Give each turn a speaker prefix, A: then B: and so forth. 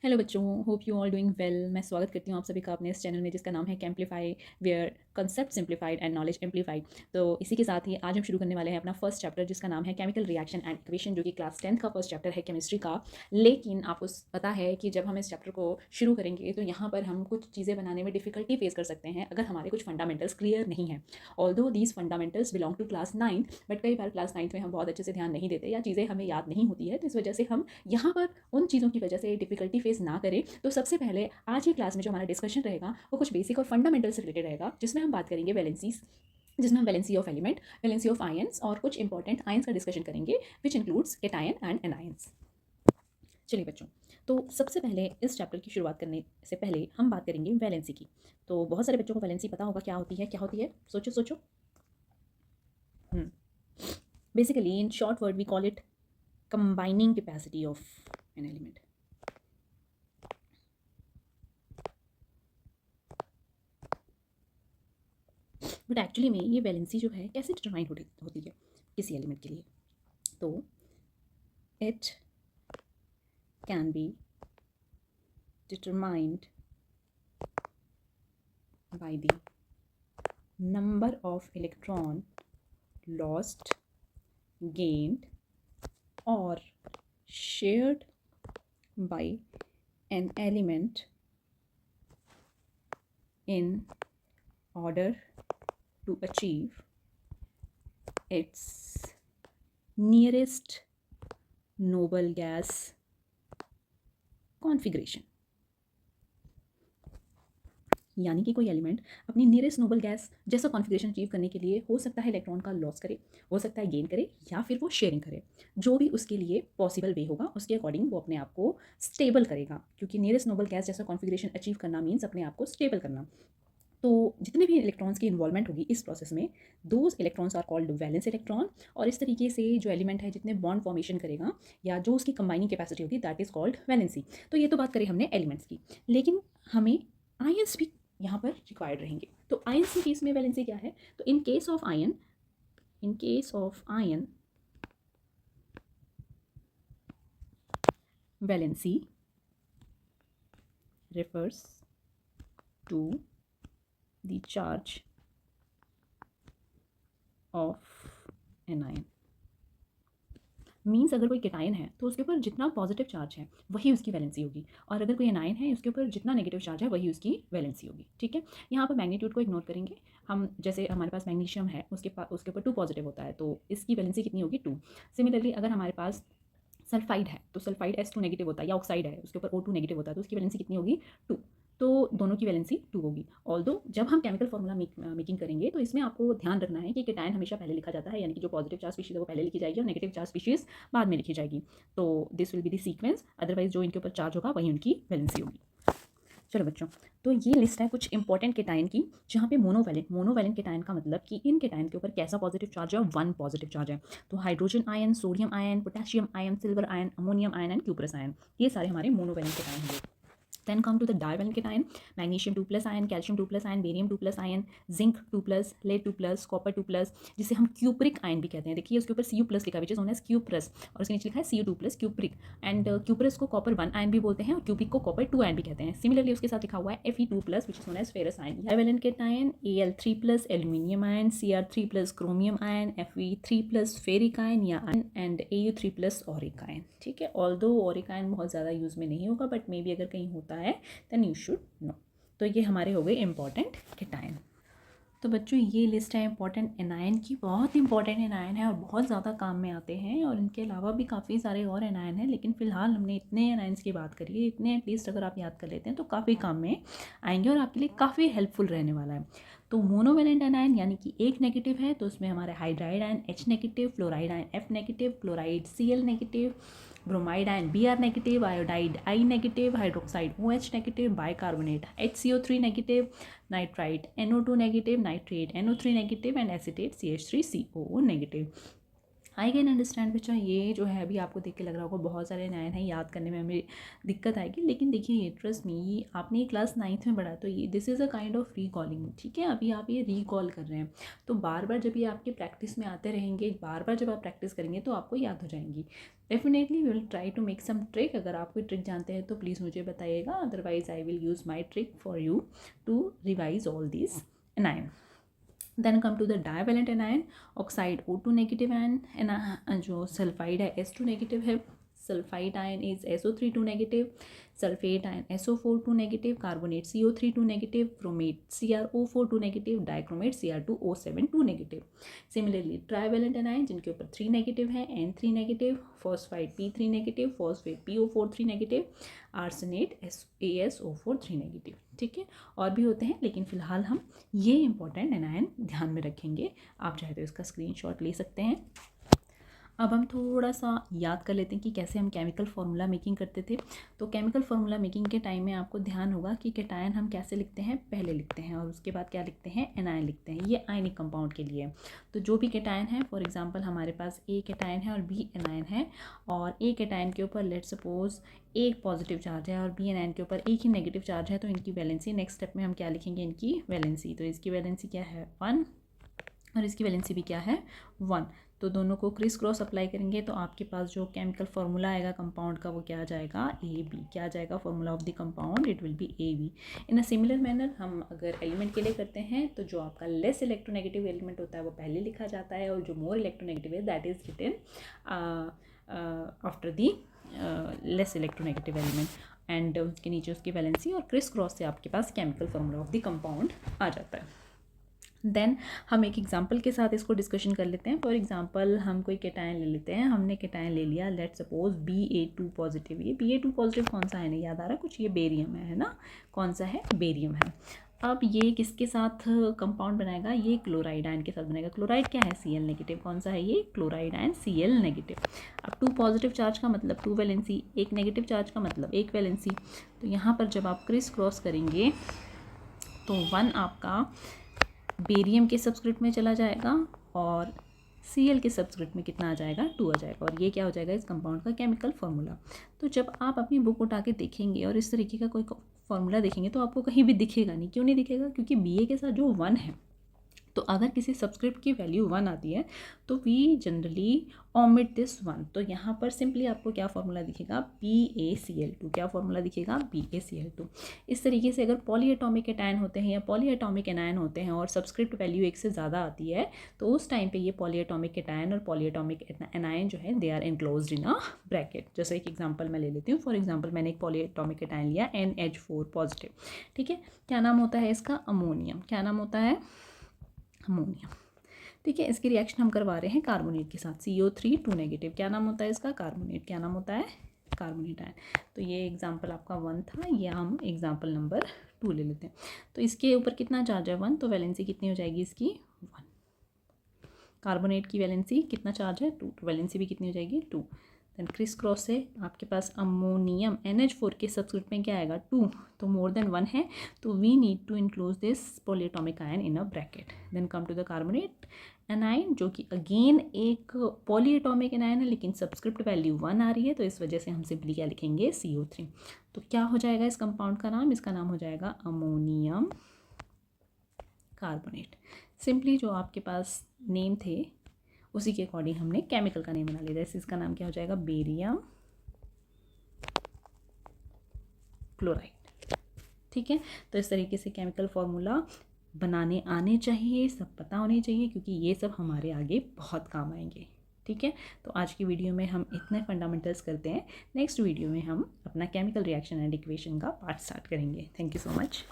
A: Hello बच्चों, hope you all doing well. मैं स्वागत करती हूँ आप सभी का अपने इस चैनल में जिसका नाम है Camplify, where concept simplified and knowledge amplified. तो इसी के साथ ही आज हम शुरू करने वाले हैं अपना फर्स्ट चैप्टर जिसका नाम है केमिकल रिएक्शन एंड इक्वेशन, जो कि क्लास 10th का फर्स्ट चैप्टर है केमिस्ट्री का। लेकिन आपको पता है कि जब हम इस चैप्टर को शुरू करेंगे तो यहाँ पर हम कुछ चीज़ें बनाने में डिफिकल्टी फेस कर सकते हैं अगर हमारे कुछ फंडामेंटल्स क्लियर नहीं है। Although these fundamentals belong to class 9th, but कई बार क्लास 9th में हम बहुत अच्छे से ध्यान नहीं देते या चीज़ें हमें याद नहीं होती है, तो इस वजह से हम यहाँ पर उन चीज़ों की वजह से डिफिकल्टी फेस ना करें। तो सबसे पहले आज की क्लास में जो हमारा डिस्कशन रहेगा वो कुछ बेसिक और फंडामेंटल से रिलेटेड रहेगा, जिसमें हम बात करेंगे वैलेंसीज, जिसमें हम valency of element, valency of ions और कुछ इंपॉर्टेंट आयंस का डिस्कशन करेंगे which includes cation and anions. चलिए बच्चों, तो सबसे पहले इस चैप्टर की शुरुआत करने से पहले हम बात करेंगे वैलेंसी की। तो बहुत सारे बच्चों को वैलेंसी पता होगा क्या होती है, क्या होती है, सोचो सोचो। Basically in short word we call it combining capacity of an element. But actually में ये वैलेंसी जो है कैसे डिटरमाइन होती है किसी एलिमेंट के लिए, तो it can be determined by the number of electron lost, gained or shared by an element in order to achieve its nearest noble gas configuration। यानी कि कोई एलिमेंट अपनी नियरेस्ट नोबल गैस जैसा कॉन्फ़िगरेशन अचीव करने के लिए हो सकता है इलेक्ट्रॉन का लॉस करे, हो सकता है गेन करे, या फिर वो शेयरिंग करे। जो भी उसके लिए पॉसिबल वे होगा उसके अकॉर्डिंग वो अपने आप को स्टेबल करेगा, क्योंकि नियरेस्ट नोबल गैस जैसा कॉन्फ़िगरेशन अचीव करना मीन्स अपने आप को स्टेबल करना। तो जितने भी इलेक्ट्रॉन्स की इन्वॉल्वमेंट होगी इस प्रोसेस में, those electrons are called valence electron. और इस तरीके से जो एलिमेंट है जितने बॉन्ड फॉर्मेशन करेगा या जो उसकी कंबाइनिंग कैपेसिटी होगी दैट इज कॉल्ड वैलेंसी। तो ये तो बात करें हमने एलिमेंट्स की, लेकिन हमें आयंस भी यहाँ पर रिक्वायर्ड रहेंगे। तो आयंस के केस में वैलेंसी क्या है, तो in case of ion, valency refers to the charge of an ion। Means अगर कोई केटायन है तो उसके ऊपर जितना पॉजिटिव चार्ज है वही उसकी वैलेंसी होगी, और अगर कोई एनायन है उसके ऊपर जितना नेगेटिव चार्ज है वही उसकी वैलेंसी होगी। ठीक है, यहाँ पर मैग्नीट्यूड को इग्नोर करेंगे हम। जैसे हमारे पास मैग्नीशियम है, उसके ऊपर 2 पॉजिटिव होता है, तो इसकी वैलेंसी कितनी होगी 2। सिमिलरली अगर हमारे पास सल्फाइड है तो सल्फाइड S2 नेगेटिव होता है, या ऑक्साइड है उसके ऊपर O2 नेगेटिव होता है, तो उसकी वैलेंसी कितनी होगी 2। तो दोनों की वैलेंसी 2 होगी। ऑल्दो जब हम केमिकल फॉर्मूला मेकिंग करेंगे तो इसमें आपको ध्यान रखना है कि केटायन हमेशा पहले लिखा जाता है, यानी कि जो पॉजिटिव चार्ज स्पीशीज है वो पहले लिखी जाएगी और नेगेटिव चार्ज स्पीशीज बाद में लिखी जाएगी। तो this will be the sequence, otherwise जो इनके ऊपर चार्ज होगा वही उनकी वैलेंसी होगी। चलो बच्चों, तो ये लिस्ट है कुछ इंपॉर्टेंट केटायन की, जहाँ पे मोनोवैलेंट केटायन का मतलब कि इन केटायन के ऊपर कैसा पॉजिटिव चार्ज है, 1 पॉजिटिव चार्ज है। तो hydrogen ion, sodium ion, potassium ion, silver ion, ammonium ion and cuprous ion, ये सारे हमारे मोनोवैलेंट केटायन होंगे। Then come to the divalent cation, magnesium 2+ ion, calcium 2+ ion, barium 2+ ion, zinc 2+, lead 2+, copper 2+, जिसे हम cupric ion भी कहते हैं। देखिए उसके ऊपर Cu+ लिखा है, which is known as cuprous, और उसके नीचे लिखा है Cu2+ क्यूप्रिक। एंड क्यूप्रस को कॉपर 1 आयन भी बोलते हैं और क्यूप्रिक को कॉपर 2 आयन भी कहते हैं। सिमिलरली उसके साथ लिखा हुआ है Fe2+, which is known as ferrous ion. Divalent cation Al3+ aluminium ion, Cr3+ chromium ion, Fe3+ ferric ion या ion, and Au3+ auric ion. ठीक है, ऑल्दो ऑरिक आयन बहुत ज़्यादा यूज़ में नहीं होगा, बट मे बी अगर कहीं होता है देन यू शुड नो। तो ये हमारे हो गए इंपॉर्टेंट केटायन। तो बच्चों ये लिस्ट है इंपॉर्टेंट एनायन की, बहुत इंपॉर्टेंट एनायन है और बहुत ज़्यादा काम में आते हैं, और इनके अलावा भी काफ़ी सारे और एनायन हैं, लेकिन फ़िलहाल हमने इतने एनायंस की बात करी है, इतने एटलीस्ट अगर आप याद कर लेते हैं तो काफ़ी काम में आएंगे और आपके लिए काफ़ी हेल्पफुल रहने वाला है। तो मोनोवैलेंट एनायन यानी कि एक नेगेटिव है, तो उसमें हमारे hydride ion H negative, fluoride ion F negative, chloride Cl negative, bromide ion Br negative, iodide I negative, hydroxide OH negative, bicarbonate HCO3 negative, nitrite NO2 negative, nitrate NO3 negative and acetate CH3COO negative. I can understand बच्चा, ये जो है अभी आपको देख के लग रहा होगा बहुत सारे नाइन है, याद करने में हमें दिक्कत आएगी, लेकिन देखिए ये ट्रस्ट मी, आपने ये क्लास 9th में पढ़ा, तो ये this is a kind of recalling, ठीक है। अभी आप ये रिकॉल कर रहे हैं, तो बार बार जब ये आपके प्रैक्टिस में आते रहेंगे, बार बार जब आप प्रैक्टिस करेंगे तो आपको याद हो जाएंगी। Definitely we will try to make some trick. अगर आप कोई ट्रिक जानते हैं तो प्लीज़ मुझे बताइएगा, otherwise I will use my trick for you to revise all these nine. Then come to the divalent anion, oxide O2 negative ion, जो sulphide है S2 नेगेटिव है, sulphide ion is SO3 2 negative, sulphate ion SO4 2 negative, carbonate CO3 2 negative, chromate CrO4 2 negative, dichromate Cr2O7 2 negative. Similarly trivalent anion जिनके ऊपर 3 negative है, N3 negative, phosphide P3 negative, phosphate PO4 3 negative, arsenate AsO4 3 negative, ठीक है। और भी होते हैं, लेकिन फिलहाल हम ये इंपॉर्टेंट एनायन ध्यान में रखेंगे। आप चाहे तो इसका स्क्रीनशॉट ले सकते हैं। अब हम थोड़ा सा याद कर लेते हैं कि कैसे हम केमिकल फार्मूला मेकिंग करते थे। तो केमिकल फार्मूला मेकिंग के टाइम में आपको ध्यान होगा कि कैटायन हम कैसे लिखते हैं, पहले लिखते हैं और उसके बाद क्या लिखते हैं, एनायन लिखते हैं। ये आयनिक कंपाउंड के लिए। तो जो भी कैटायन है, फॉर एग्जांपल हमारे पास A कैटायन है और B एनायन है, और A कैटायन के ऊपर लेट्स सपोज एक पॉजिटिव चार्ज है और B एनायन के ऊपर एक ही नेगेटिव चार्ज है, तो इनकी वैलेंसी नेक्स्ट स्टेप में हम क्या लिखेंगे, इनकी वैलेंसी। तो इसकी वैलेंसी क्या है 1 और इसकी वैलेंसी भी क्या है 1। तो दोनों को क्रिस क्रॉस अप्लाई करेंगे तो आपके पास जो केमिकल फार्मूला आएगा कंपाउंड का वो क्या आ जाएगा, AB। क्या आ जाएगा formula of the compound, it will be AB। In a similar manner हम अगर एलिमेंट के लिए करते हैं तो जो आपका लेस इलेक्ट्रोनेगेटिव एलिमेंट होता है वो पहले लिखा जाता है, और जो मोर इलेक्ट्रोनेगेटिव है that is written after the less electronegative element, and उसके नीचे उसकी वैलेंसी, और क्रिस क्रॉस से आपके पास chemical formula of the compound आ जाता है। देन हम एक एग्जांपल के साथ इसको डिस्कशन कर लेते हैं। फॉर एग्जांपल हम कोई कैटायन ले लेते हैं, हमने कैटायन ले लिया, लेट्स सपोज Ba2 पॉजिटिव। ये Ba2 पॉजिटिव कौन सा है, नहीं याद आ रहा कुछ, ये बेरियम है ना, कौन सा है, बेरियम है। अब ये किसके साथ कंपाउंड बनाएगा, ये क्लोराइड आयन के साथ बनेगा। क्लोराइड क्या है, Cl नेगेटिव। कौन सा है ये, क्लोराइड आयन Cl नेगेटिव। अब 2 पॉजिटिव चार्ज का मतलब 2 वैलेंसी, एक नेगेटिव चार्ज का मतलब 1 वैलेंसी। तो यहाँ पर जब आप क्रिस क्रॉस करेंगे तो 1 आपका बेरियम के सबस्क्रिप्ट में चला जाएगा और Cl के सबस्क्रिप्ट में कितना आ जाएगा, 2 आ जाएगा, और ये क्या हो जाएगा इस कंपाउंड का केमिकल फार्मूला। तो जब आप अपनी बुक उठा के देखेंगे और इस तरीके का कोई फार्मूला देखेंगे तो आपको कहीं भी दिखेगा नहीं। क्यों नहीं दिखेगा, क्योंकि Ba के साथ जो 1 है, तो अगर किसी सबस्क्रिप्ट की वैल्यू 1 आती है तो वी जनरली ओमिट दिस 1। तो यहाँ पर सिंपली आपको क्या फार्मूला दिखेगा, BaCl2। क्या फार्मूला दिखेगा, BaCl2। इस तरीके से अगर पॉलीएटॉमिक कैटायन होते हैं या पॉलीएटॉमिक एनायन होते हैं और सबस्क्रिप्ट वैल्यू 1 से ज़्यादा आती है, तो उस टाइम पे ये पॉलीएटॉमिक कैटायन और पॉलीएटॉमिक एनायन जो है they are enclosed in a bracket. जैसे एक एग्जाम्पल मैं ले लेती हूँ। फॉर एग्जाम्पल मैंने एक पॉलीएटॉमिक कैटायन लिया NH4 पॉजिटिव, ठीक है। क्या नाम होता है इसका, अमोनियम। क्या नाम होता है, अमोनियम, ठीक है। इसकी रिएक्शन हम करवा रहे हैं कार्बोनेट के साथ, CO3 2 नेगेटिव। क्या नाम होता है इसका, कार्बोनेट। क्या नाम होता है, कार्बोनेट आयन। तो ये एग्जांपल आपका 1 था, ये हम एग्जांपल नंबर 2 ले लेते हैं। तो इसके ऊपर कितना चार्ज है 1, तो वैलेंसी कितनी हो जाएगी इसकी 1। कार्बोनेट की वैलेंसी कितना चार्ज है 2, तो वैलेंसी भी कितनी हो जाएगी 2। देन क्रिस क्रॉस से आपके पास अमोनियम NH4 के सबस्क्रिप्ट में क्या आएगा 2, तो मोर देन 1 है, तो we need to include this polyatomic ion in a bracket. Then come to the carbonate anion, जो कि अगेन एक पॉलीएटॉमिक एनायन है लेकिन सबस्क्रिप्ट वैल्यू 1 आ रही है, तो इस वजह से हम सिंपली क्या लिखेंगे, CO3। तो क्या हो जाएगा इस कंपाउंड का नाम, इसका नाम हो जाएगा अमोनियम कार्बोनेट। सिंपली जो आपके पास नेम थे उसी के अकॉर्डिंग हमने केमिकल का नेम बना लिया। जैसे इसका नाम क्या हो जाएगा, बेरियम क्लोराइड, ठीक है। तो इस तरीके से केमिकल फार्मूला बनाने आने चाहिए, सब पता होने चाहिए, क्योंकि ये सब हमारे आगे बहुत काम आएंगे, ठीक है। तो आज की वीडियो में हम इतने फंडामेंटल्स करते हैं। नेक्स्ट वीडियो में हम अपना केमिकल रिएक्शन एंड इक्वेशन का पार्ट स्टार्ट करेंगे। Thank you so much.